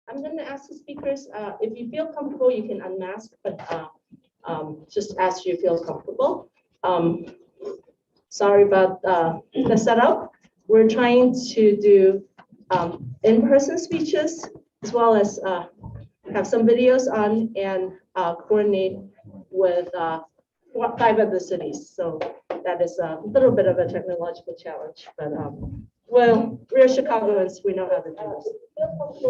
I'm going to ask the speakers, if you feel comfortable, you can unmask, but just as you feel comfortable. Sorry about the setup. We're trying to do in-person speeches as well as have some videos on and coordinate with 5 of the cities. So that is a little bit of a technological challenge, but well, we're Chicagoans, we know how to do this.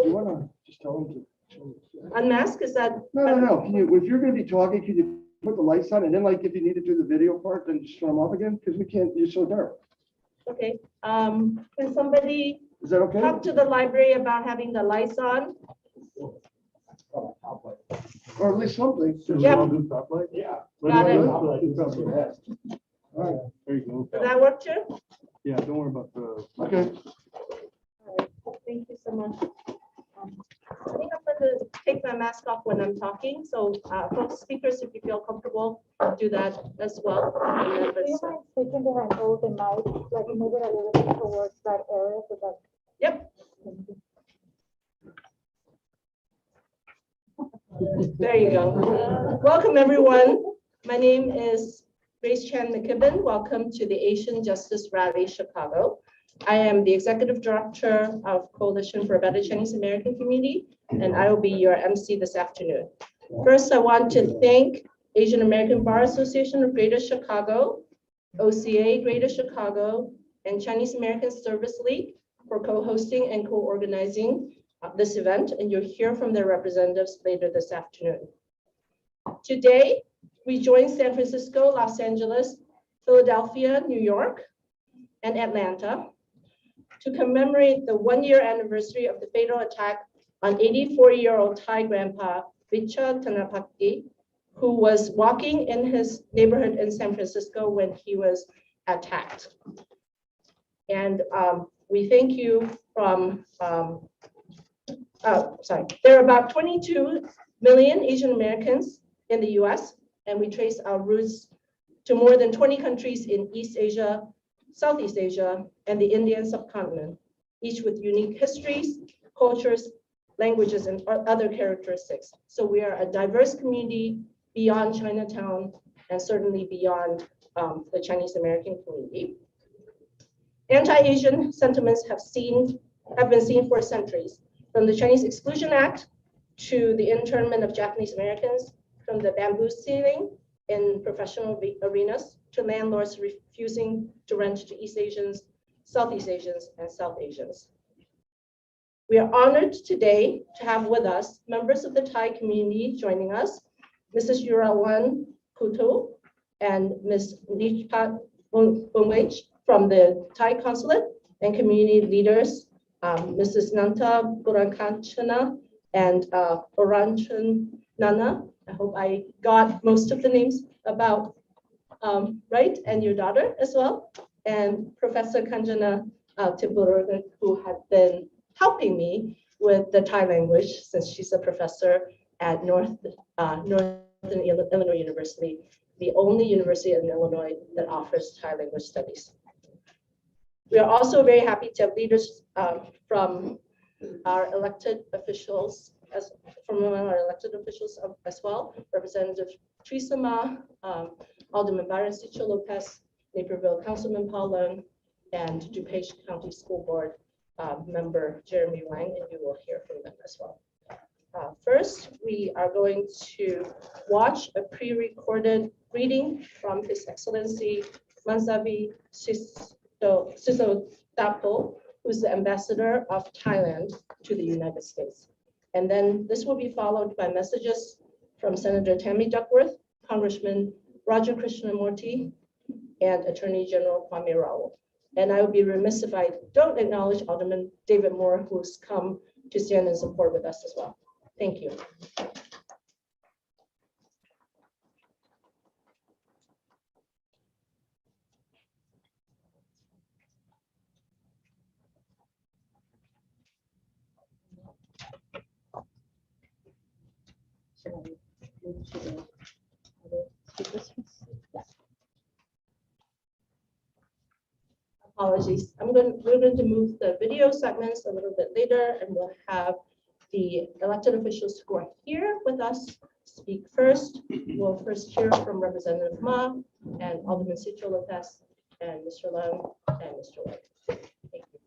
You wanna just tell them to. Unmask, is that? No. Can you, if you're gonna be talking, can you put the lights on and then like if you need to do the video part, then just turn them off again? Because we can't, it's so dark. Okay, can somebody Is that okay? talk to the library about having the lights on? Or at least something. Yep. Yeah. Got it. All right. There you go. Does that work too? Yeah, don't worry about the. Okay. All right, thank you so much. I think I'm going to take my mask off when I'm talking, so folks, speakers, if you feel comfortable, do that as well. And Do you mind taking the handle the mic, like move it a little bit towards that area so that? Yep. There you go. Welcome, everyone. My name is Grace Chan McKibben. Welcome to the Asian Justice Rally Chicago. I am the Executive Director of Coalition for a Better Chinese American Community, and I will be your MC this afternoon. First, I want to thank Asian American Bar Association of Greater Chicago, OCA Greater Chicago, and Chinese American Service League for co-hosting and co-organizing this event, and you'll hear from their representatives later this afternoon. Today, we join San Francisco, Los Angeles, Philadelphia, New York, and Atlanta to commemorate the 1-year anniversary of the fatal attack on 84-year-old Thai grandpa, Vicha Ratanapakdee, who was walking in his neighborhood in San Francisco when he was attacked. And we thank you from, there are about 22 million Asian Americans in the US, and we trace our roots to more than 20 countries in East Asia, Southeast Asia, and the Indian subcontinent, each with unique histories, cultures, languages, and other characteristics. So we are a diverse community beyond Chinatown and certainly beyond the Chinese American community. Anti-Asian sentiments have been seen for centuries, from the Chinese Exclusion Act to the internment of Japanese Americans, from the bamboo ceiling in professional arenas to landlords refusing to rent to East Asians, Southeast Asians, and South Asians. We are honored today to have with us members of the Thai community joining us, Mrs. Yurawan Kuto and Ms. Nichpat Bungwech from the Thai consulate, and community leaders, Mrs. Nanta Burankachana and Oranchan Nana. I hope I got most of the names about right, and your daughter as well, and Professor Kanjana Tiburugan, who had been helping me with the Thai language since she's a professor at Northern Illinois University, the only university in Illinois that offers Thai language studies. We are also very happy to have leaders from our elected officials, as well, Representative Teresa Ma, Alderman Byron Sicho Lopez, Naperville Councilman Paul Leong, and DuPage County School Board member Jeremy Wang, and you will hear from them as well. First, we are going to watch a pre-recorded reading from His Excellency Mansavi Sisodapo, who's the ambassador of Thailand to the United States. And then this will be followed by messages from Senator Tammy Duckworth, Congressman Roger Krishnamurti, and Attorney General Kwame Raoul. And I would be remiss if I don't acknowledge Alderman David Moore, who's come to stand in support with us as well. Thank you. Apologies. We're going to move the video segments a little bit later, and we'll have The elected officials who are here with us speak first. We'll first hear from Representative Ma and Alderman Citro Lopez and Mr. Leong and Mr. White. Thank you.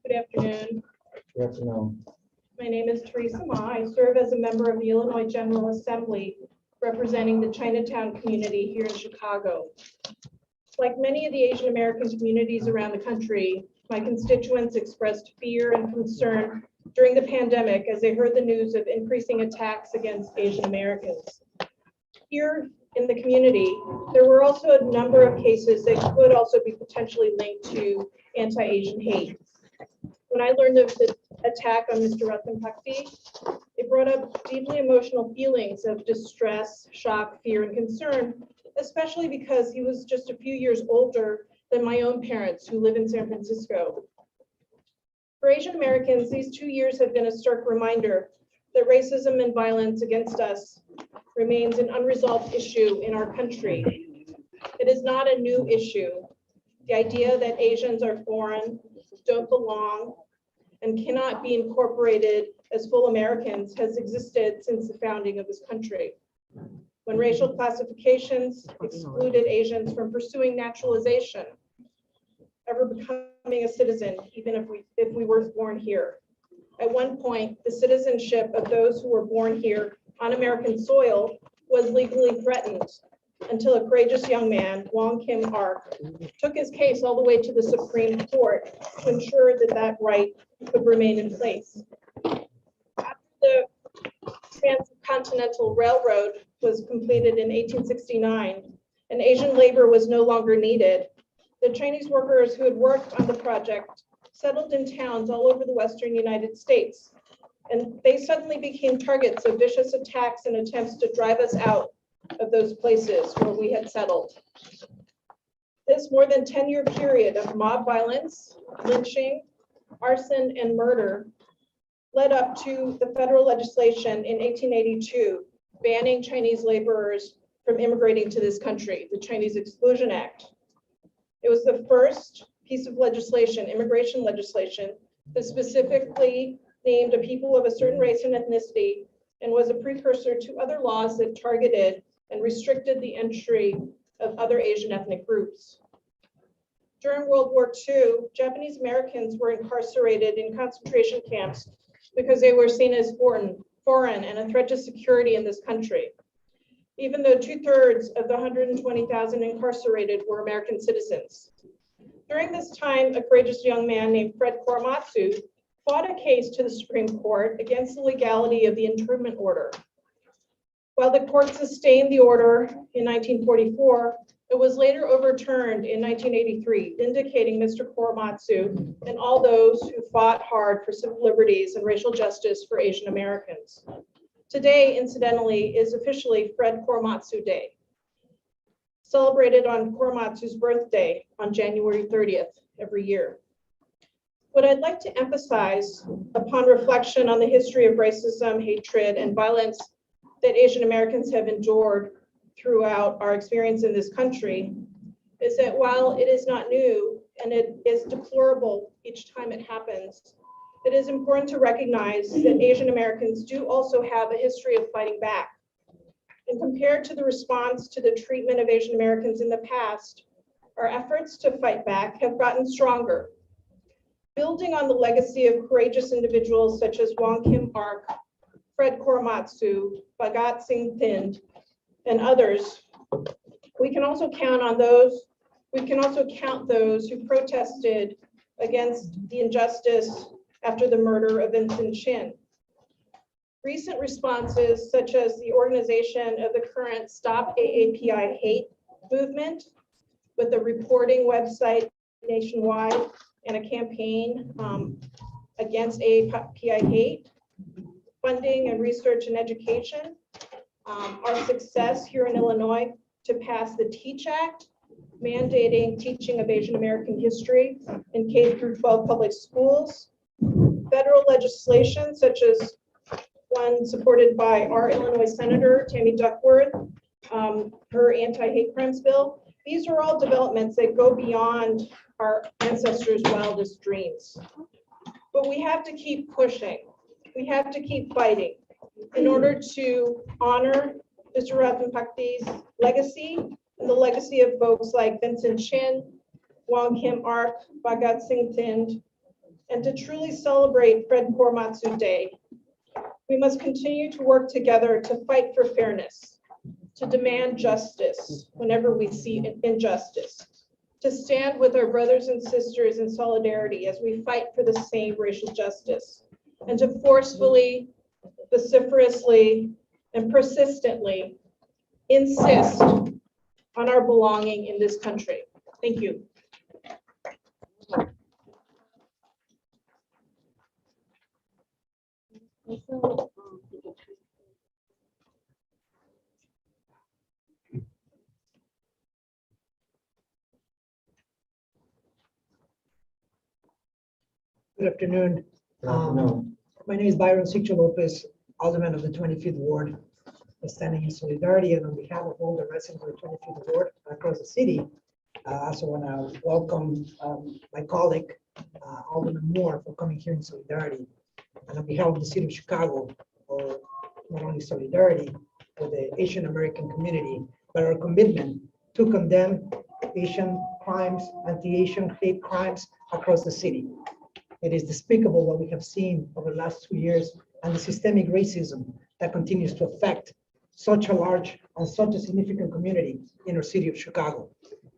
Good afternoon. Good afternoon. My name is Teresa Ma. I serve as a member of the Illinois General Assembly representing the Chinatown community here in Chicago. Like many of the Asian American communities around the country, my constituents expressed fear and concern during the pandemic as they heard the news of increasing attacks against Asian Americans. Here in the community, there were also a number of cases that could also be potentially linked to anti-Asian hate. When I learned of the attack on Mr. Ratanapakdee, it brought up deeply emotional feelings of distress, shock, fear, and concern, especially because he was just a few years older than my own parents who live in San Francisco. For Asian Americans, these 2 years have been a stark reminder that racism and violence against us remains an unresolved issue in our country. It is not a new issue. The idea that Asians are foreign, don't belong, and cannot be incorporated as full Americans has existed since the founding of this country. When racial classifications excluded Asians from pursuing naturalization, ever becoming a citizen, even if we were born here. At one point, the citizenship of those who were born here on American soil was legally threatened until a courageous young man, Wong Kim Ark, took his case all the way to the Supreme Court to ensure that that right could remain in place. After the Transcontinental Railroad was completed in 1869 and Asian labor was no longer needed, the Chinese workers who had worked on the project settled in towns all over the Western United States, and they suddenly became targets of vicious attacks and attempts to drive us out of those places where we had settled. This more than 10-year period of mob violence, lynching, arson, and murder led up to the federal legislation in 1882 banning Chinese laborers from immigrating to this country, the Chinese Exclusion Act. It was the first piece of legislation, immigration legislation, that specifically named a people of a certain race and ethnicity and was a precursor to other laws that targeted and restricted the entry of other Asian ethnic groups. During World War II, Japanese Americans were incarcerated in concentration camps because they were seen as foreign and a threat to security in this country, even though 2/3 of the 120,000 incarcerated were American citizens. During this time, a courageous young man named Fred Korematsu fought a case to the Supreme Court against the legality of the internment order. While the court sustained the order in 1944, it was later overturned in 1983, vindicating Mr. Korematsu and all those who fought hard for civil liberties and racial justice for Asian Americans. Today, incidentally, is officially Fred Korematsu Day, celebrated on Korematsu's birthday on January 30th every year. What I'd like to emphasize upon reflection on the history of racism, hatred, and violence that Asian Americans have endured throughout our experience in this country is that while it is not new and it is deplorable each time it happens, it is important to recognize that Asian Americans do also have a history of fighting back. And compared to the response to the treatment of Asian Americans in the past, our efforts to fight back have gotten stronger. Building on the legacy of courageous individuals such as Wong Kim Ark, Fred Korematsu, Bhagat Singh Thind, and others, we can also count those who protested against the injustice after the murder of Vincent Chin. Recent responses, such as the organization of the current Stop AAPI Hate movement, with a reporting website nationwide and a campaign against AAPI hate, funding and research and education, our success here in Illinois to pass the TEACH Act, mandating teaching of Asian American history in K-12 public schools, federal legislation such as one supported by our Illinois Senator, Tammy Duckworth, her anti-hate crimes bill, These are all developments that go beyond our ancestors' wildest dreams. But we have to keep pushing. We have to keep fighting in order to honor Vicha Ratanapakdee's legacy and the legacy of folks like Vincent Chin, Wong Kim Ark, Bhagat Singh Thind, and to truly celebrate Fred Korematsu Day. We must continue to work together to fight for fairness, to demand justice whenever we see injustice, to stand with our brothers and sisters in solidarity as we fight for the same racial justice, and to forcefully, vociferously, and persistently insist on our belonging in this country. Thank you. Good afternoon. My name is Byron Sicho Lopez, Alderman of the 25th Ward, standing in solidarity and on behalf of all the residents of the 25th Ward across the city. I also want to welcome my colleague, Alderman Moore, for coming here in solidarity. And on behalf of the city of Chicago, for not only solidarity with the Asian American community, but our commitment to condemn Asian crimes, anti-Asian hate crimes across the city. It is despicable what we have seen over the last 2 years and the systemic racism that continues to affect such a large and such a significant community in our city of Chicago.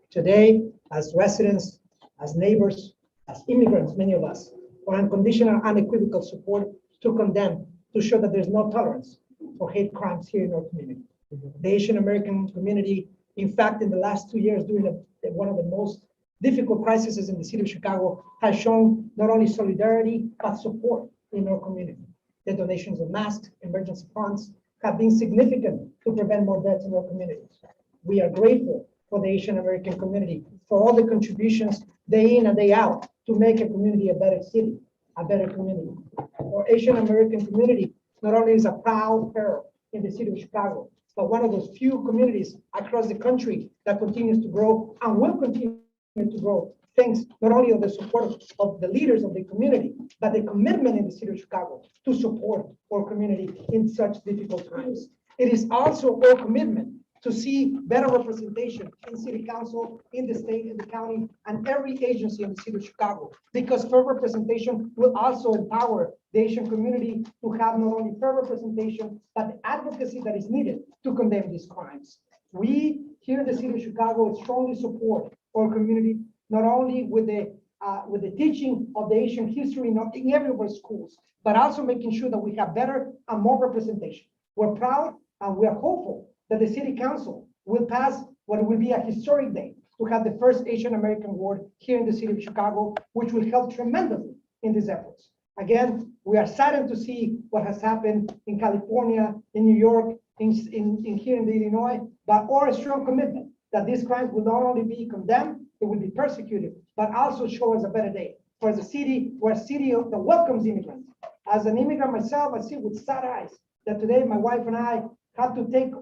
Today, as residents, as neighbors, as immigrants, many of us, for unconditional, unequivocal support to condemn, to show that there's no tolerance for hate crimes here in our community. The Asian American community, in fact, in the last 2 years, during one of the most difficult crises in the city of Chicago, has shown not only solidarity, but support in our community. The donations of masks, emergency funds have been significant to prevent more deaths in our communities. We are grateful for the Asian American community for all the contributions day in and day out to make a community a better city, a better community. Our Asian American community not only is a proud hero in the city of Chicago, but one of those few communities across the country that continues to grow and will continue to grow, thanks not only of the support of the leaders of the community, but the commitment in the city of Chicago to support our community in such difficult times. It is also our commitment to see better representation in city council, in the state, in the county, and every agency in the city of Chicago, because fair representation will also empower the Asian community to have not only fair representation, but the advocacy that is needed to condemn these crimes. We here in the city of Chicago strongly support our community, not only with the teaching of the Asian history in every of our schools, but also making sure that we have better and more representation. We're proud and we are hopeful that the city council will pass what will be a historic day to have the first Asian American ward here in the city of Chicago, which will help tremendously in these efforts. Again, we are saddened to see what has happened in California, in New York, in here in Illinois, but our strong commitment that these crimes will not only be condemned, it will be persecuted, but also show us a better day. For a city, we're a city that welcomes immigrants. As an immigrant myself, I see with sad eyes that today my wife and I have to take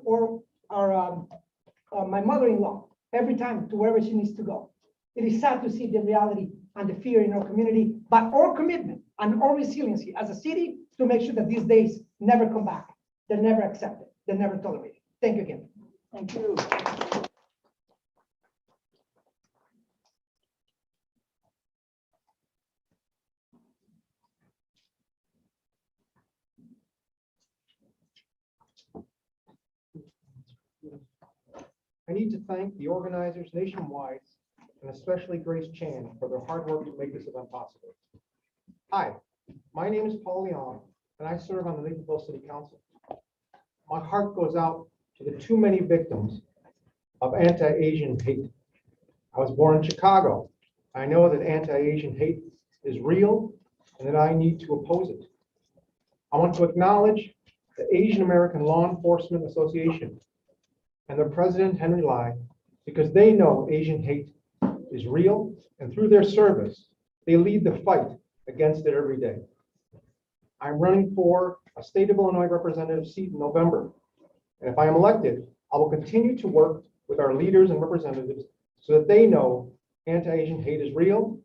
my mother-in-law every time to wherever she needs to go. It is sad to see the reality and the fear in our community, but our commitment and our resiliency as a city to make sure that these days never come back. They're never accepted. They're never tolerated. Thank you again. Thank you. I need to thank the organizers nationwide, and especially Grace Chan, for their hard work to make this event possible. Hi, my name is Paul Leong, and I serve on the Naperville City Council. My heart goes out to the too many victims of anti-Asian hate. I was born in Chicago. I know that anti-Asian hate is real and that I need to oppose it. I want to acknowledge the Asian American Law Enforcement Association and their president, Henry Lai, because they know Asian hate is real, and through their service, they lead the fight against it every day. I'm running for a state of Illinois representative seat in November, and if I am elected, I will continue to work with our leaders and representatives so that they know anti-Asian hate is real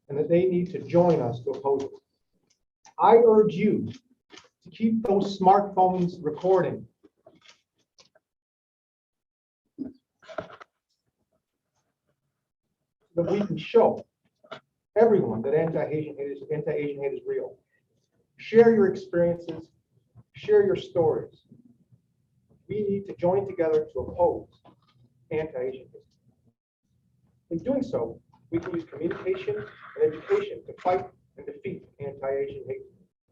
and that they need to join us to oppose it. I urge you to keep those smartphones recording. So that we can show everyone that anti-Asian hate is real. Share your experiences, share your stories. We need to join together to oppose anti-Asian hate. In doing so, we can use communication and education to fight and defeat anti-Asian hate,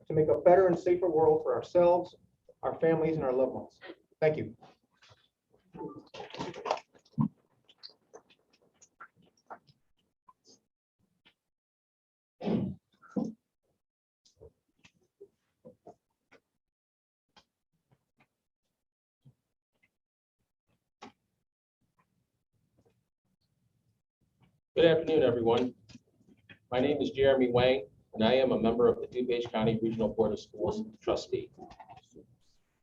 to make a better and safer world for ourselves, our families, and our loved ones. Thank you. Good afternoon, everyone. My name is Jeremy Wang, and I am a member of the DuPage County Regional Board of Schools trustee.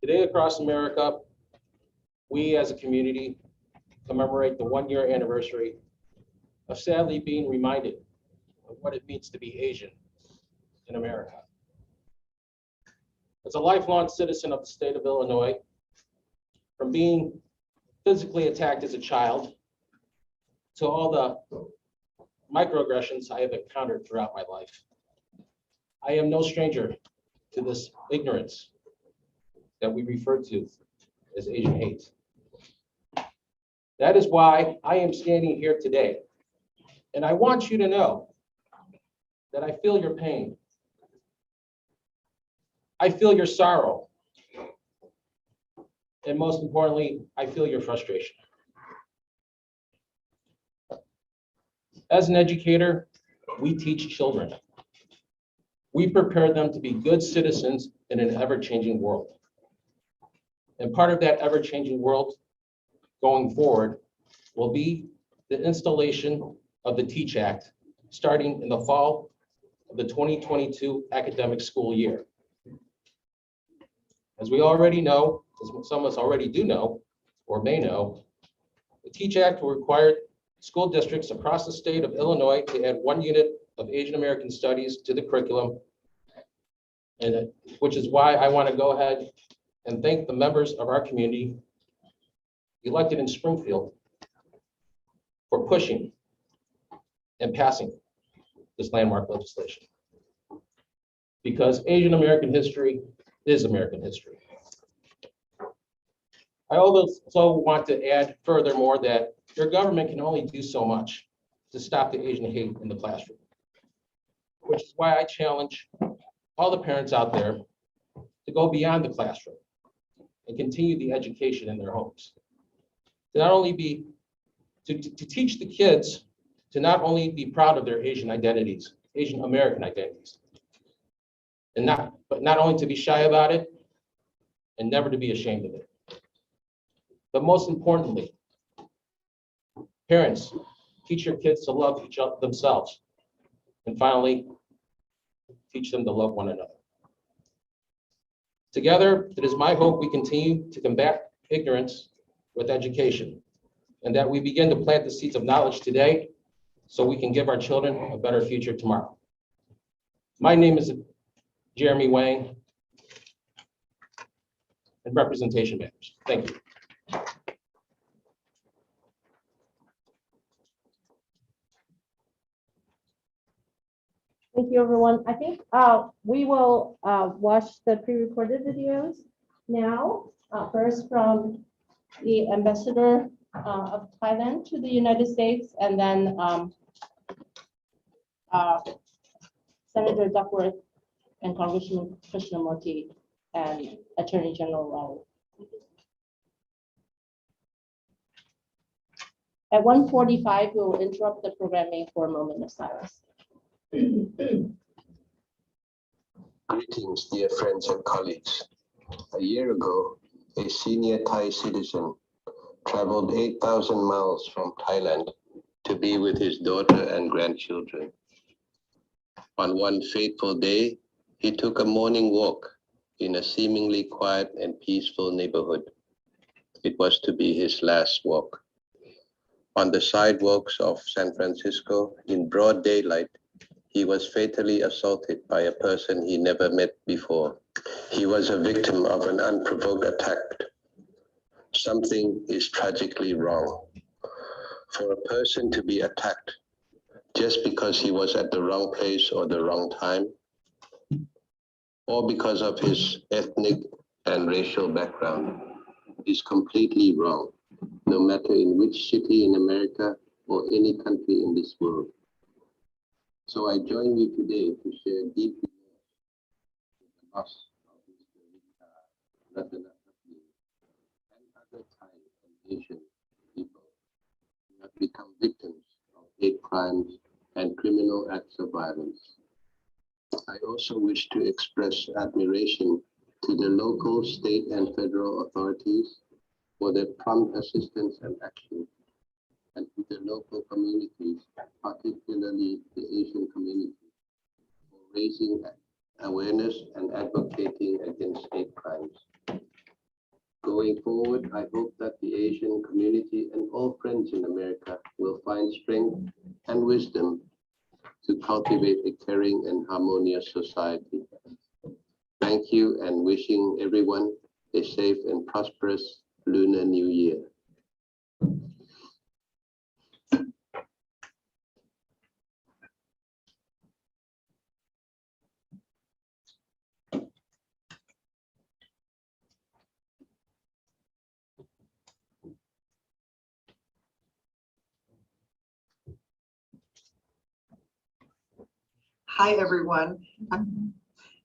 Today across America, we as a community commemorate the one-year anniversary of sadly being reminded of what it means to be Asian in America. As a lifelong citizen of the state of Illinois, from being physically attacked as a child to all the microaggressions I have encountered throughout my life, I am no stranger to this ignorance that we refer to as Asian hate. That is why I am standing here today. And I want you to know that I feel your pain. I feel your sorrow. And most importantly, I feel your frustration. As an educator, we teach children. We prepare them to be good citizens in an ever-changing world. And part of that ever-changing world going forward will be the installation of the TEACH Act starting in the fall of the 2022 academic school year. As we already know, as some of us already do know or may know, the TEACH Act will require school districts across the state of Illinois to add 1 unit of Asian American studies to the curriculum, and which is why I want to go ahead and thank the members of our community elected in Springfield for pushing and passing this landmark legislation. Because Asian American history is American history. I also want to add furthermore that your government can only do so much to stop the Asian hate in the classroom, which is why I challenge all the parents out there to go beyond the classroom and continue the education in their homes. To not only be, to teach the kids to not only be proud of their Asian identities, Asian American identities, and not only to be shy about it and never to be ashamed of it. But most importantly, parents, teach your kids to love each other themselves. And finally, teach them to love one another. Together, it is my hope we continue to combat ignorance with education, and that we begin to plant the seeds of knowledge today so we can give our children a better future tomorrow. My name is Jeremy Wang, and representation matters. Thank you. Thank you, everyone. I think we will watch the pre-recorded videos now. First from the ambassador of Thailand to the United States, and then Senator Duckworth and Congressman Krishnamurti and Attorney General Leong. At 1:45, we will interrupt the programming for a moment of silence. Greetings, dear friends and colleagues. A year ago, a senior Thai citizen traveled 8,000 miles from Thailand to be with his daughter and grandchildren. On one fateful day, he took a morning walk in a seemingly quiet and peaceful neighborhood. It was to be his last walk. On the sidewalks of San Francisco, in broad daylight, he was fatally assaulted by a person he never met before. He was a victim of an unprovoked attack. Something is tragically wrong. For a person to be attacked just because he was at the wrong place or the wrong time, or because of his ethnic and racial background, is completely wrong, no matter in which city in America or any country in this world. So I join you today to share deep remorse with the loss of Mr. Vicha Ratanapakdee and other Thai and Asian people who have become victims of hate crimes and criminal acts of violence. I also wish to express admiration to the local, state, and federal authorities for their prompt assistance and action, and to the local communities, particularly the Asian community, for raising awareness and advocating against hate crimes. Going forward, I hope that the Asian community and all friends in America will find strength and wisdom to cultivate a caring and harmonious society. Thank you, and wishing everyone a safe and prosperous Lunar New Year. Hi, everyone.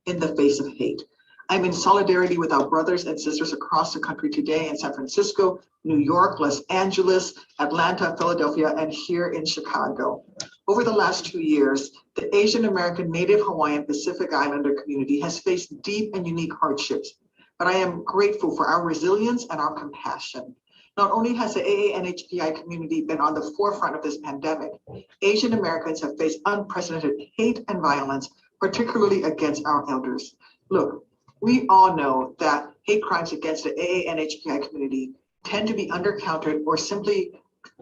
In the face of hate. I'm in solidarity with our brothers and sisters across the country today in San Francisco, New York, Los Angeles, Atlanta, Philadelphia, and here in Chicago. Over the last 2 years, the Asian American Native Hawaiian Pacific Islander community has faced deep and unique hardships, but I am grateful for our resilience and our compassion. Not only has the AANHPI community been on the forefront of this pandemic, Asian Americans have faced unprecedented hate and violence, particularly against our elders. Look, we all know that hate crimes against the AANHPI community tend to be undercounted or simply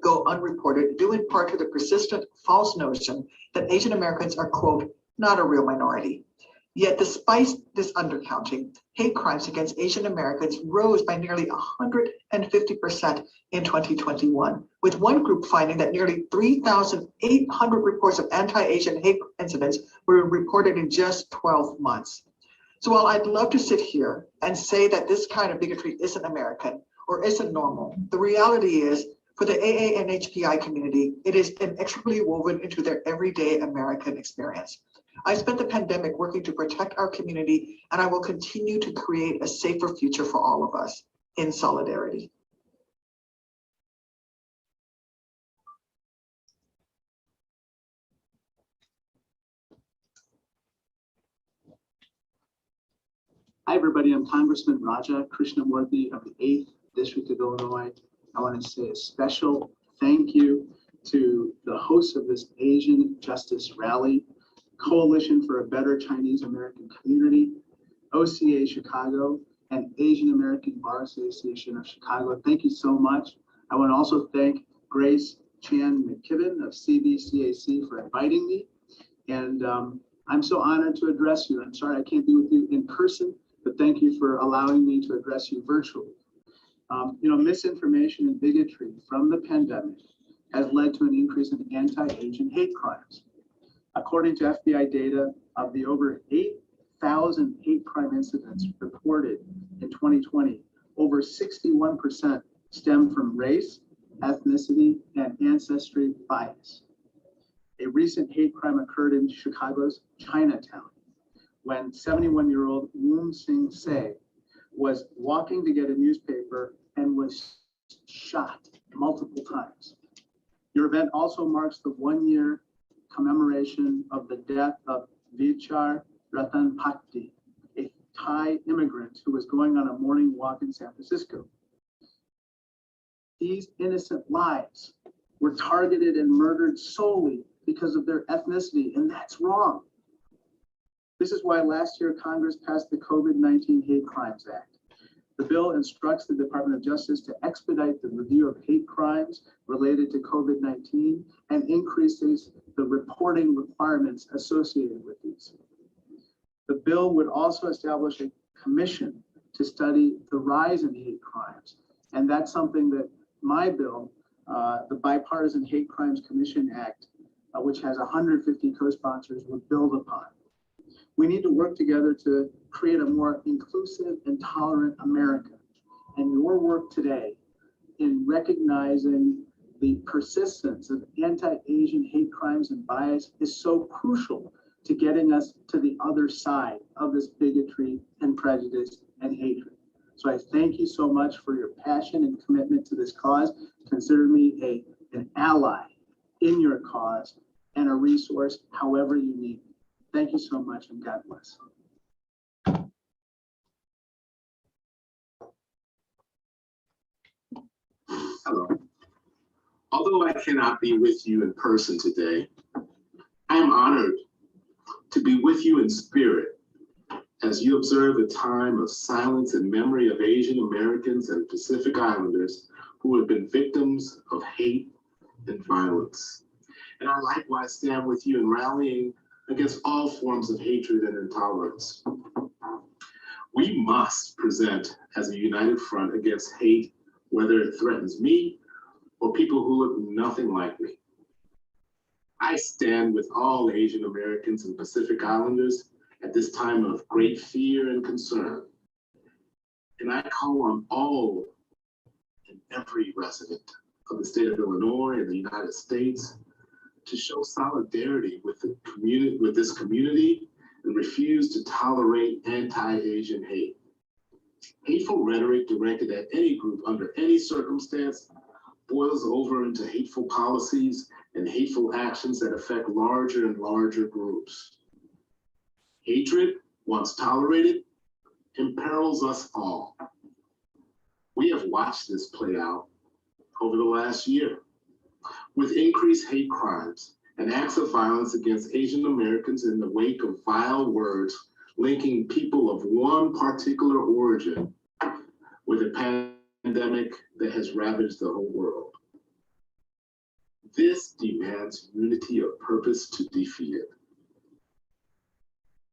go unreported, due in part to the persistent false notion that Asian Americans are, quote, not a real minority. Yet despite this undercounting, hate crimes against Asian Americans rose by nearly 150% in 2021, with one group finding that nearly 3,800 reports of anti-Asian hate incidents were reported in just 12 months. So while I'd love to sit here and say that this kind of bigotry isn't American or isn't normal, the reality is for the AANHPI community, it is inextricably woven into their everyday American experience. I spent the pandemic working to protect our community, and I will continue to create a safer future for all of us in solidarity. Hi, everybody. I'm Congressman Raja Krishnamurthy of the 8th District of Illinois. I want to say a special thank you to the hosts of this Asian Justice Rally, Coalition for a Better Chinese American Community, OCA Chicago, and Asian American Bar Association of Chicago. Thank you so much. I want to also thank Grace Chan McKibben of CBCAC for inviting me. And I'm so honored to address you. I'm sorry I can't be with you in person, but thank you for allowing me to address you virtually. Misinformation and bigotry from the pandemic has led to an increase in anti-Asian hate crimes. According to FBI data, of the over 8,000 hate crime incidents reported in 2020, over 61% stem from race, ethnicity, and ancestry bias. A recent hate crime occurred in Chicago's Chinatown when 71-year-old Woon Sing Se was walking to get a newspaper and was shot multiple times. Your event also marks the 1-year commemoration of the death of Vicha Ratanapakdee, a Thai immigrant who was going on a morning walk in San Francisco. These innocent lives were targeted and murdered solely because of their ethnicity, and that's wrong. This is why last year Congress passed the COVID-19 Hate Crimes Act, The bill instructs the Department of Justice to expedite the review of hate crimes related to COVID-19 and increases the reporting requirements associated with these. The bill would also establish a commission to study the rise in hate crimes. And that's something that my bill, the Bipartisan Hate Crimes Commission Act, which has 150 co-sponsors, would build upon. We need to work together to create a more inclusive and tolerant America. And your work today in recognizing the persistence of anti-Asian hate crimes and bias is so crucial to getting us to the other side of this bigotry and prejudice and hatred. So I thank you so much for your passion and commitment to this cause. Consider me an ally in your cause and a resource however you need. Thank you so much, and God bless. Hello. Although I cannot be with you in person today, I am honored to be with you in spirit as you observe a time of silence in memory of Asian Americans and Pacific Islanders who have been victims of hate and violence. And I likewise stand with you in rallying against all forms of hatred and intolerance. We must present as a united front against hate, whether it threatens me or people who look nothing like me. I stand with all Asian Americans and Pacific Islanders at this time of great fear and concern. And I call on all and every resident of the state of Illinois and the United States to show solidarity with the community, with this community, and refuse to tolerate anti-Asian hate. Hateful rhetoric directed at any group under any circumstance boils over into hateful policies and hateful actions that affect larger and larger groups. Hatred, once tolerated, imperils us all. We have watched this play out over the last year with increased hate crimes and acts of violence against Asian Americans in the wake of vile words linking people of one particular origin with a pandemic that has ravaged the whole world. This demands unity of purpose to defeat it.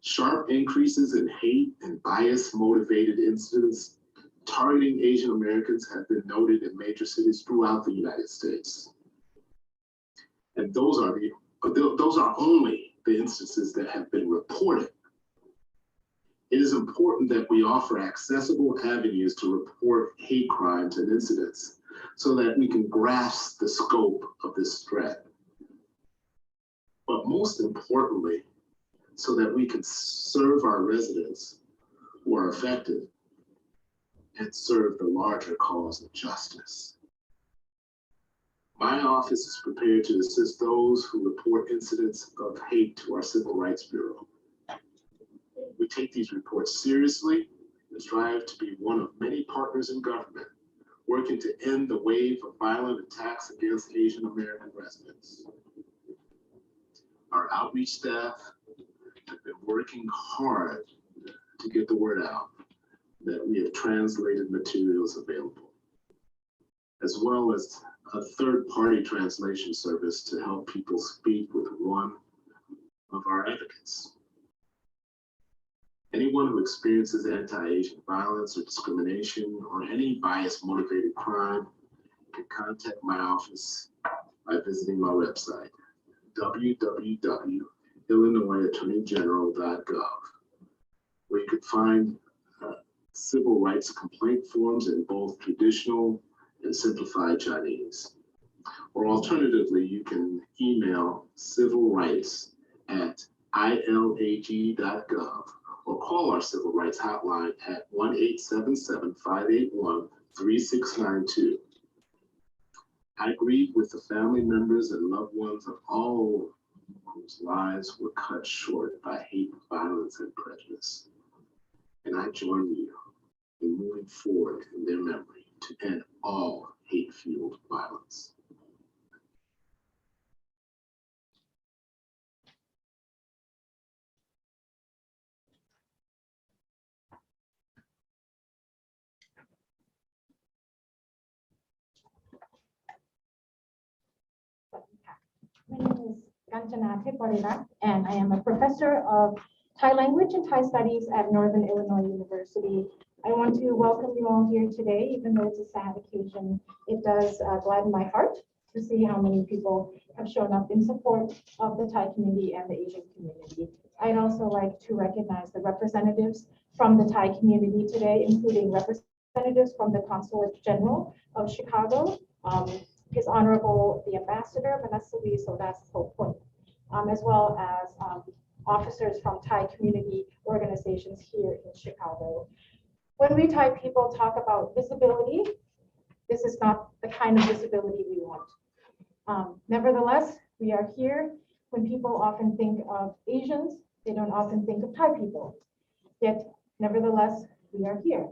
Sharp increases in hate and bias-motivated incidents targeting Asian Americans have been noted in major cities throughout the United States. And those are only the instances that have been reported. It is important that we offer accessible avenues to report hate crimes and incidents so that we can grasp the scope of this threat. But most importantly, so that we can serve our residents who are affected and serve the larger cause of justice. My office is prepared to assist those who report incidents of hate to our Civil Rights Bureau. We take these reports seriously and strive to be one of many partners in government working to end the wave of violent attacks against Asian American residents. Our outreach staff have been working hard to get the word out that we have translated materials available, as well as a third-party translation service to help people speak with one of our advocates. Anyone who experiences anti-Asian violence or discrimination or any bias-motivated crime can contact my office by visiting my website, www.illinoisattorneygeneral.gov, where you could find civil rights complaint forms in both traditional and simplified Chinese. Or alternatively, you can email civilrights@ilag.gov or call our civil rights hotline at 1-877-581-3692. I grieve with the family members and loved ones of all whose lives were cut short by hate, violence, and prejudice. And I join you in moving forward in their memory to end all hate-fueled violence. Kanchanate Porinak, and I am a professor of Thai language and Thai studies at Northern Illinois University. I want to welcome you all here today, even though it's a sad occasion. It does gladden my heart to see how many people have shown up in support of the Thai community and the Asian community. I'd also like to recognize the representatives from the Thai community today, including representatives from the Consulate General of Chicago, His Honorable the Ambassador, Manasali Sodas Sopon, as well as officers from Thai community organizations here in Chicago. When we Thai people talk about visibility, this is not the kind of visibility we want. Nevertheless, we are here. When people often think of Asians, they don't often think of Thai people. Yet, nevertheless, we are here.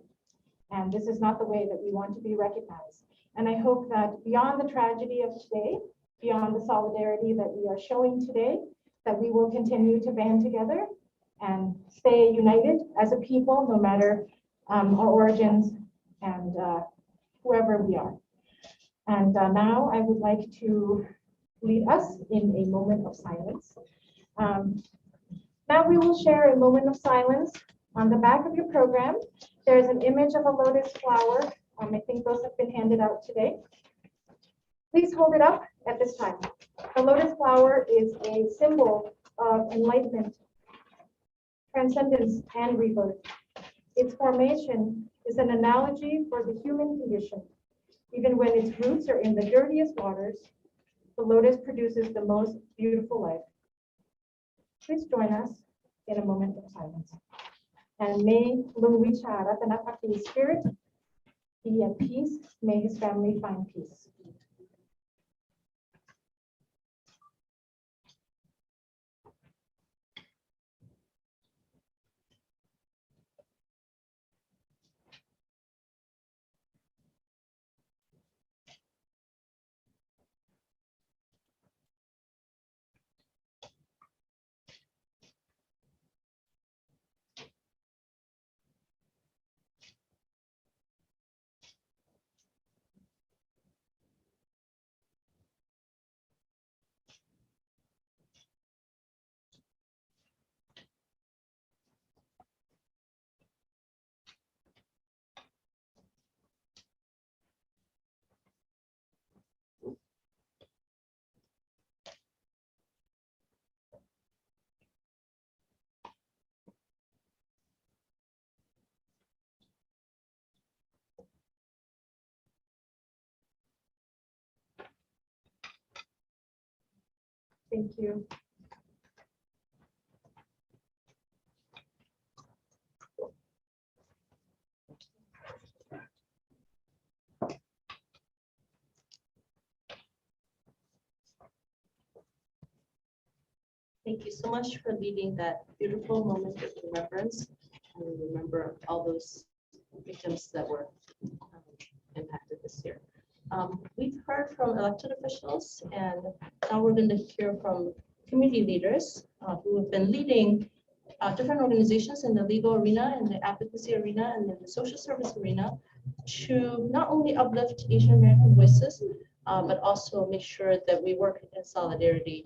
And this is not the way that we want to be recognized. And I hope that beyond the tragedy of today, beyond the solidarity that we are showing today, that we will continue to band together and stay united as a people, no matter our origins and whoever we are. And now I would like to lead us in a moment of silence. Now we will share a moment of silence. On the back of your program, there is an image of a lotus flower. I think those have been handed out today. Please hold it up at this time. The lotus flower is a symbol of enlightenment, transcendence, and rebirth. Its formation is an analogy for the human condition. Even when its roots are in the dirtiest waters, the lotus produces the most beautiful life. Please join us in a moment of silence. And may Leong Vicha Ratanapakdee's spirit be at peace. May his family find peace. Thank you. Thank you so much for leading that beautiful moment of remembrance. And we remember all those victims that were impacted this year. We've heard from elected officials, and now we're going to hear from community leaders who have been leading different organizations in the legal arena, in the advocacy arena, and in the social service arena to not only uplift Asian American voices, but also make sure that we work in solidarity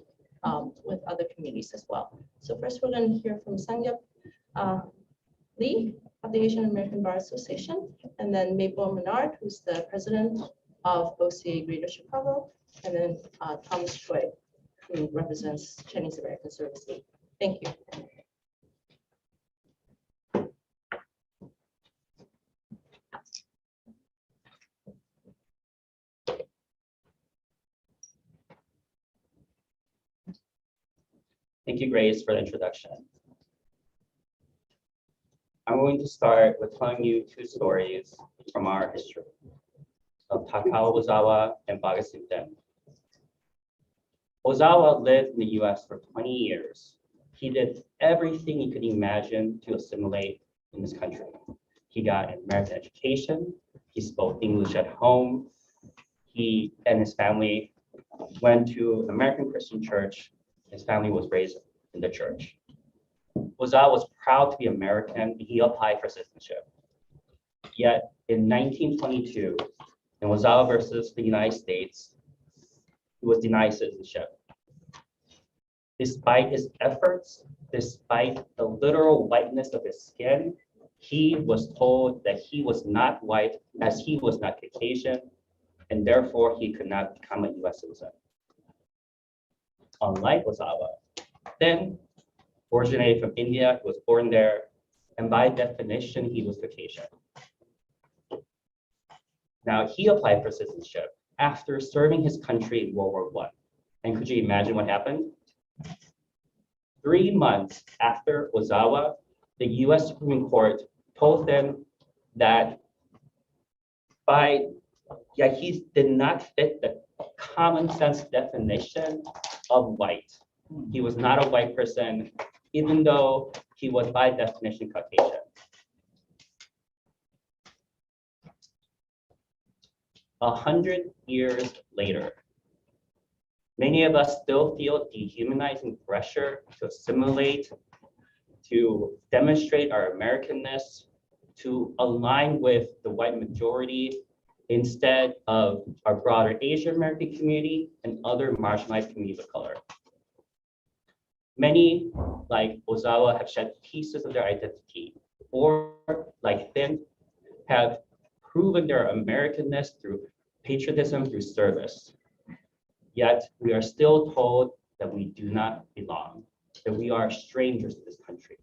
with other communities as well. So first we're going to hear from Sangyup Lee of the Asian American Bar Association, and then Maple Menard, who's the president of OCA Greater Chicago, and then Thomas Choi, who represents Chinese American Service League. Thank you. Thank you, Grace, for the introduction. I'm going to start with telling you two stories from our history of Takao Ozawa and Bhagat Singh Them. Ozawa lived in the US for 20 years. He did everything he could imagine to assimilate in this country. He got an American education. He spoke English at home. He and his family went to an American Christian church. His family was raised in the church. Ozawa was proud to be American. He applied for citizenship. Yet in 1922, in Ozawa versus the United States, he was denied citizenship. Despite his efforts, despite the literal whiteness of his skin, he was told that he was not white as he was not Caucasian, and therefore he could not become a US citizen. Unlike Ozawa, then originated from India, he was born there, and by definition, he was Caucasian. Now, he applied for citizenship after serving his country in World War I. And could you imagine what happened? 3 months after Ozawa, the US Supreme Court told them that he did not fit the common sense definition of white. He was not a white person, even though he was by definition Caucasian. 100 years later, many of us still feel dehumanizing pressure to assimilate, to demonstrate our Americanness, to align with the white majority instead of our broader Asian American community and other marginalized communities of color. Many, like Ozawa, have shed pieces of their identity, or like Finn, have proven their Americanness through patriotism, through service. Yet we are still told that we do not belong, that we are strangers to this country.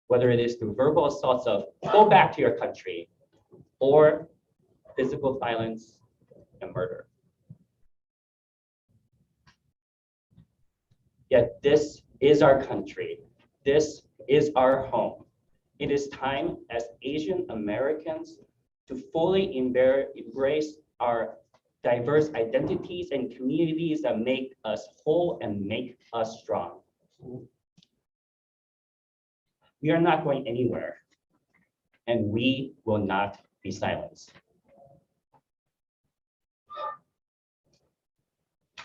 Whether it is through verbal assaults of go back to your country, or physical violence and murder. Yet this is our country. This is our home. It is time as Asian Americans to fully embrace our diverse identities and communities that make us whole and make us strong. We are not going anywhere, and we will not be silenced.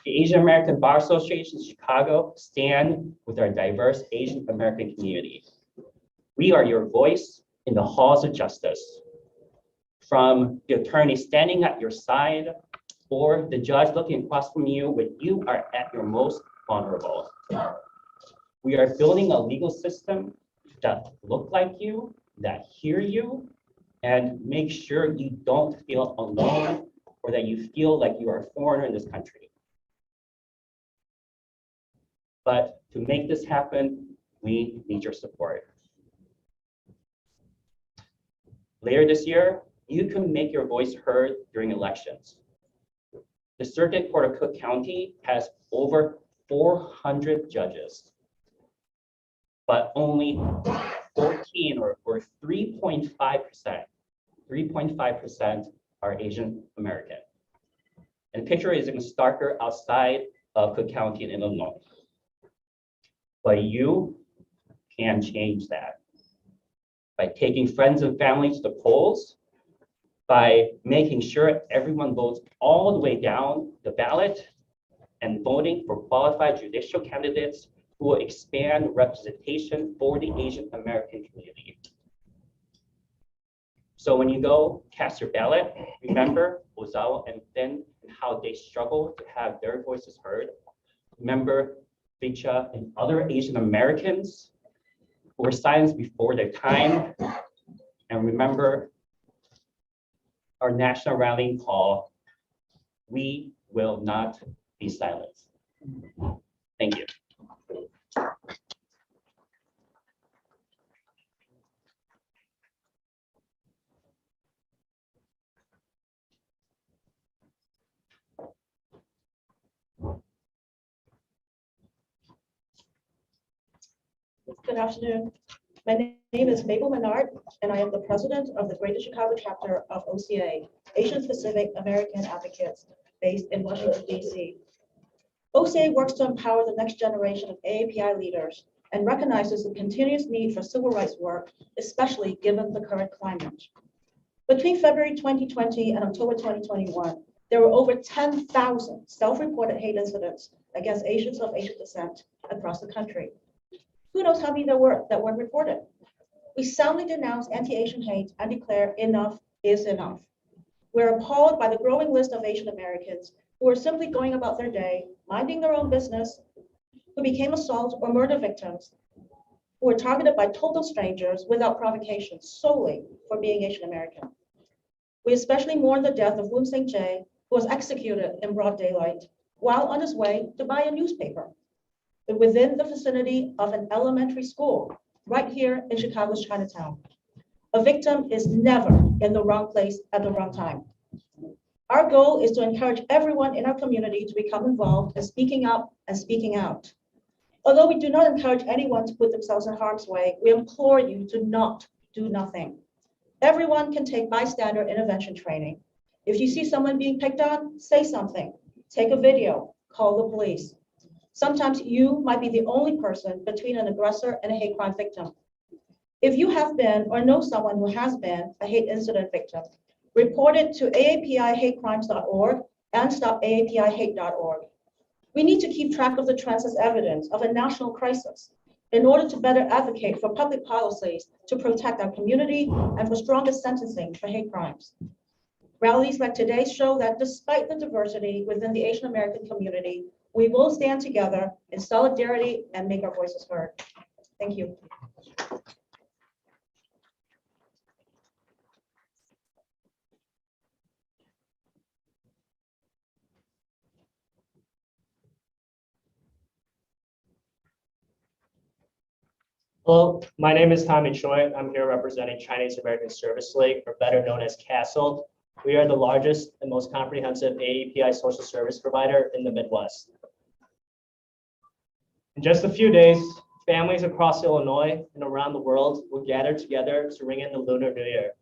The Asian American Bar Association in Chicago stand with our diverse Asian American community. We are your voice in the halls of justice. From the attorney standing at your side or the judge looking across from you when you are at your most vulnerable. We are building a legal system that look like you, that hear you, and make sure you don't feel alone or that you feel like you are a foreigner in this country. But to make this happen, we need your support. Later this year, you can make your voice heard during elections. The Circuit Court of Cook County has over 400 judges, but only 14 or 3.5% are Asian American. And the picture is even starker outside of Cook County in Illinois. But you can change that by taking friends and family to the polls, by making sure everyone votes all the way down the ballot and voting for qualified judicial candidates who will expand representation for the Asian American community. So when you go cast your ballot, remember Ozawa and Finn and how they struggle to have their voices heard. Remember Vicha and other Asian Americans who were silenced before their time. And remember our national rallying call, we will not be silenced. Thank you. Good afternoon. My name is Mabel Menard, and I am the president of the Greater Chicago chapter of OCA, Asian Pacific American Advocates, based in Washington, D.C. OCA works to empower the next generation of AAPI leaders and recognizes the continuous need for civil rights work, especially given the current climate. Between February 2020 and October 2021, there were over 10,000 self-reported hate incidents against Asians of Asian descent across the country. Who knows how many there were that weren't reported? We soundly denounce anti-Asian hate and declare enough is enough. We're appalled by the growing list of Asian Americans who are simply going about their day, minding their own business, who became assault or murder victims who were targeted by total strangers without provocation solely for being Asian American. We especially mourn the death of Woon Sing Jae, who was executed in broad daylight while on his way to buy a newspaper within the vicinity of an elementary school right here in Chicago's Chinatown. A victim is never in the wrong place at the wrong time. Our goal is to encourage everyone in our community to become involved in speaking up and speaking out. Although we do not encourage anyone to put themselves in harm's way, we implore you to not do nothing. Everyone can take bystander intervention training. If you see someone being picked on, say something, take a video, call the police. Sometimes you might be the only person between an aggressor and a hate crime victim. If you have been or know someone who has been a hate incident victim, report it to aapihatecrimes.org and stopaapihate.org. We need to keep track of the trends as evidence of a national crisis in order to better advocate for public policies to protect our community and for stronger sentencing for hate crimes. Rallies like today show that despite the diversity within the Asian American community, we will stand together in solidarity and make our voices heard. Thank you. Hello, my name is Tommy Choi. I'm here representing Chinese American Service League, or better known as CASL. We are the largest and most comprehensive AAPI social service provider in the Midwest. In just a few days, families across Illinois and around the world will gather together to ring in the Lunar New Year.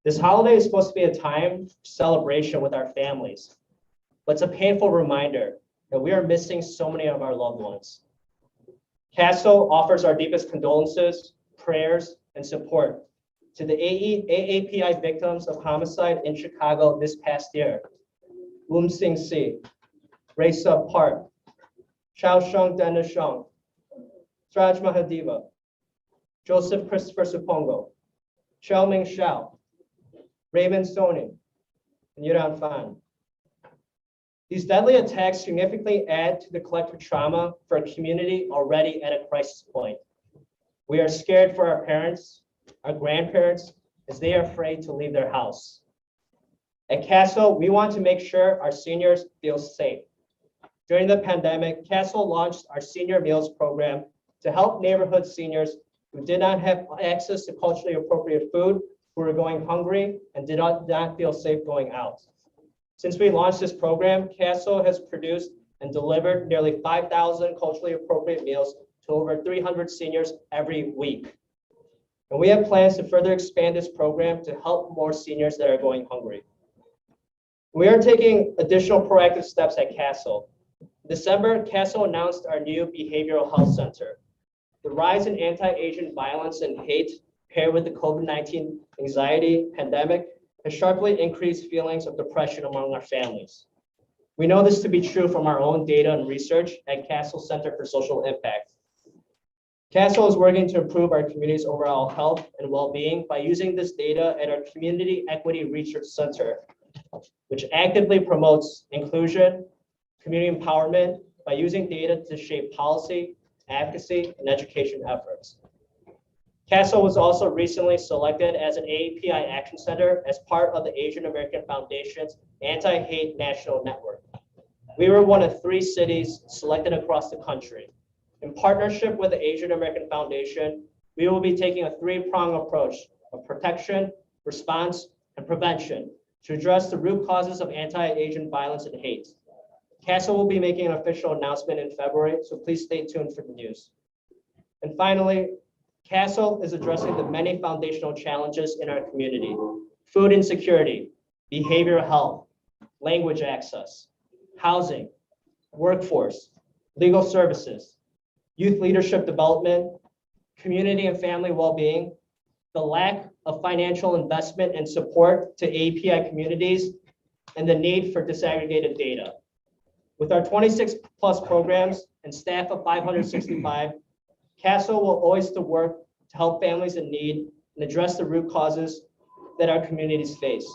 This holiday is supposed to be a time of celebration with our families, but it's a painful reminder that we are missing so many of our loved ones. CASL offers our deepest condolences, prayers, and support to the AAPI victims of homicide in Chicago this past year. Woon Sing Si, Raisa Park, Chao Sheng Dana Sheng, Sraj Mahadeva, Joseph Christopher Supongo, Chao Ming Shao, Raymond Soni, and Yuran Fan. These deadly attacks significantly add to the collective trauma for a community already at a crisis point. We are scared for our parents, our grandparents, as they are afraid to leave their house. At CASL, we want to make sure our seniors feel safe. During the pandemic, CASL launched our senior meals program to help neighborhood seniors who did not have access to culturally appropriate food, who were going hungry, and did not feel safe going out. Since we launched this program, CASL has produced and delivered nearly 5,000 culturally appropriate meals to over 300 seniors every week. And we have plans to further expand this program to help more seniors that are going hungry. We are taking additional proactive steps at CASL. In December, CASL announced our new behavioral health center. The rise in anti-Asian violence and hate paired with the COVID-19 anxiety pandemic has sharply increased feelings of depression among our families. We know this to be true from our own data and research at CASL Center for Social Impact. CASL is working to improve our community's overall health and well-being by using this data at our Community Equity Research Center, which actively promotes inclusion, community empowerment by using data to shape policy, advocacy, and education efforts. CASL was also recently selected as an AAPI Action Center as part of the Asian American Foundation's Anti-Hate National Network. We were one of 3 cities selected across the country. In partnership with the Asian American Foundation, we will be taking a 3-pronged approach of protection, response, and prevention to address the root causes of anti-Asian violence and hate. CASL will be making an official announcement in February, so please stay tuned for the news. And finally, CASL is addressing the many foundational challenges in our community: food insecurity, behavioral health, language access, housing, workforce, legal services, youth leadership development, community and family well-being, the lack of financial investment and support to API communities, and the need for disaggregated data. With our 26+ programs and staff of 565, CASL will always work to help families in need and address the root causes that our communities face.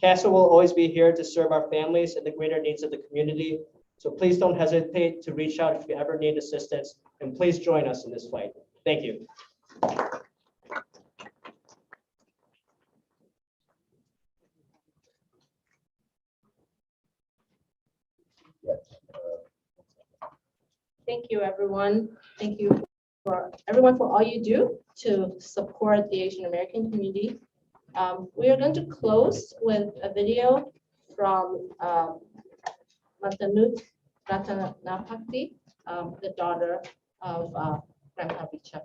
CASL will always be here to serve our families and the greater needs of the community. So please don't hesitate to reach out if you ever need assistance, and please join us in this fight. Thank you. Thank you, everyone. Thank you for everyone for all you do to support the Asian American community. We are going to close with a video from Vicha Ratanapakdee, the daughter of Grandpa Vicha.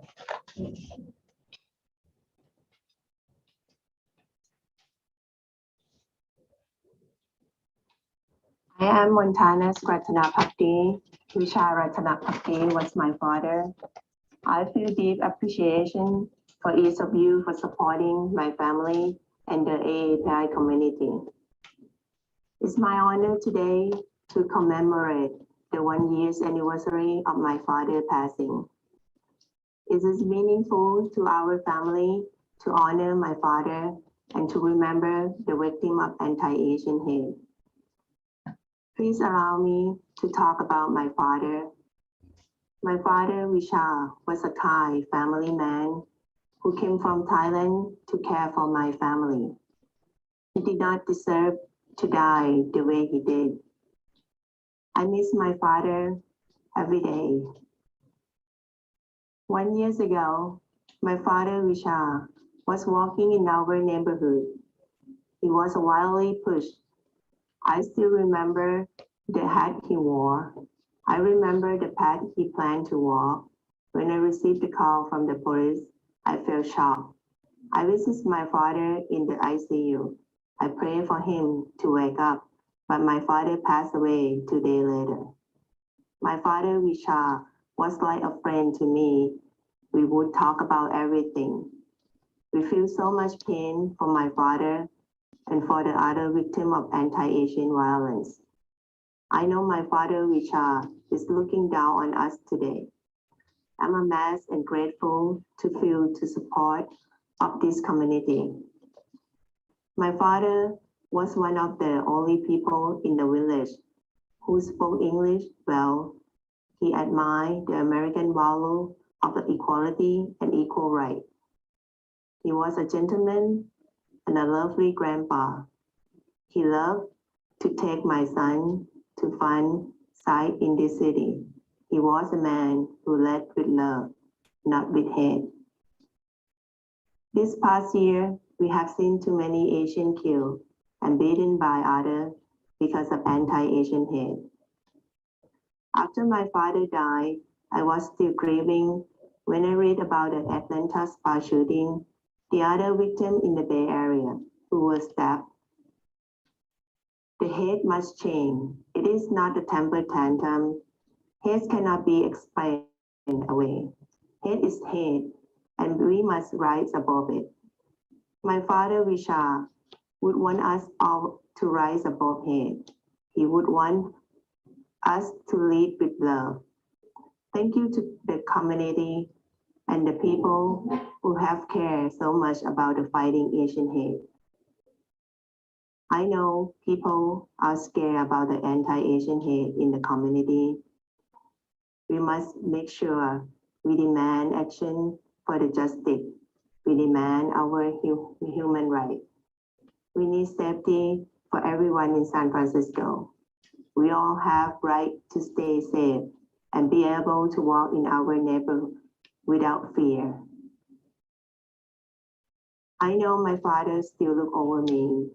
I am Montana's Ratanapakdee. Vicha Ratanapakdee was my father. I feel deep appreciation for each of you for supporting my family and the AAPI community. It's my honor today to commemorate the 1 year anniversary of my father passing. It is meaningful to our family to honor my father and to remember the victim of anti-Asian hate. Please allow me to talk about my father. My father, Vicha, was a Thai family man who came from Thailand to care for my family. He did not deserve to die the way he did. I miss my father every day. 1 year ago, my father, Vicha, was walking in our neighborhood. He was wildly pushed. I still remember the hat he wore. I remember the path he planned to walk. When I received the call from the police, I felt shocked. I visited my father in the ICU. I prayed for him to wake up, but my father passed away 2 days later. My father, Vicha, was like a friend to me. We would talk about everything. We feel so much pain for my father and for the other victims of anti-Asian violence. I know my father, Vicha, is looking down on us today. I'm amazed and grateful to feel the support of this community. My father was one of the only people in the village who spoke English well. He admired the American value of equality and equal rights. He was a gentleman and a lovely grandpa. He loved to take my son to fun sites in the city. He was a man who led with love, not with hate. This past year, we have seen too many Asians killed and beaten by others because of anti-Asian hate. After my father died, I was still grieving when I read about the Atlanta spa shooting, the other victim in the Bay Area who was stabbed. The hate must change. It is not a temper tantrum. Hate cannot be explained away. Hate is hate, and we must rise above it. My father, Vicha, would want us all to rise above hate. He would want us to lead with love. Thank you to the community and the people who have cared so much about the fighting Asian hate. I know people are scared about the anti-Asian hate in the community. We must make sure we demand action for the justice. We demand our human rights. We need safety for everyone in San Francisco. We all have right to stay safe and be able to walk in our neighborhood without fear. I know my father still look over me.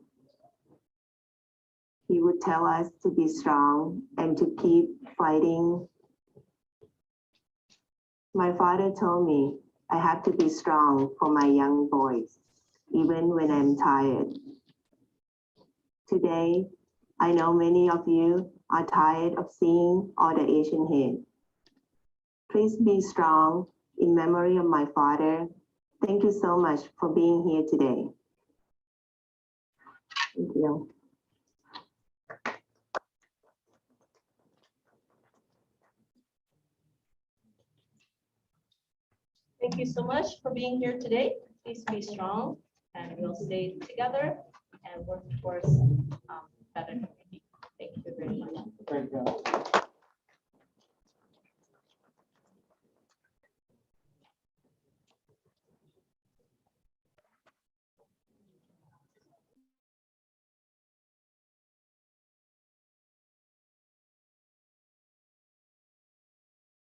He would tell us to be strong and to keep fighting. My father told me I have to be strong for my young boys, even when I'm tired. Today, I know many of you are tired of seeing all the Asian hate. Please be strong in memory of my father. Thank you so much for being here today. Thank you. Thank you so much for being here today. Please be strong and we'll stay together and work towards better.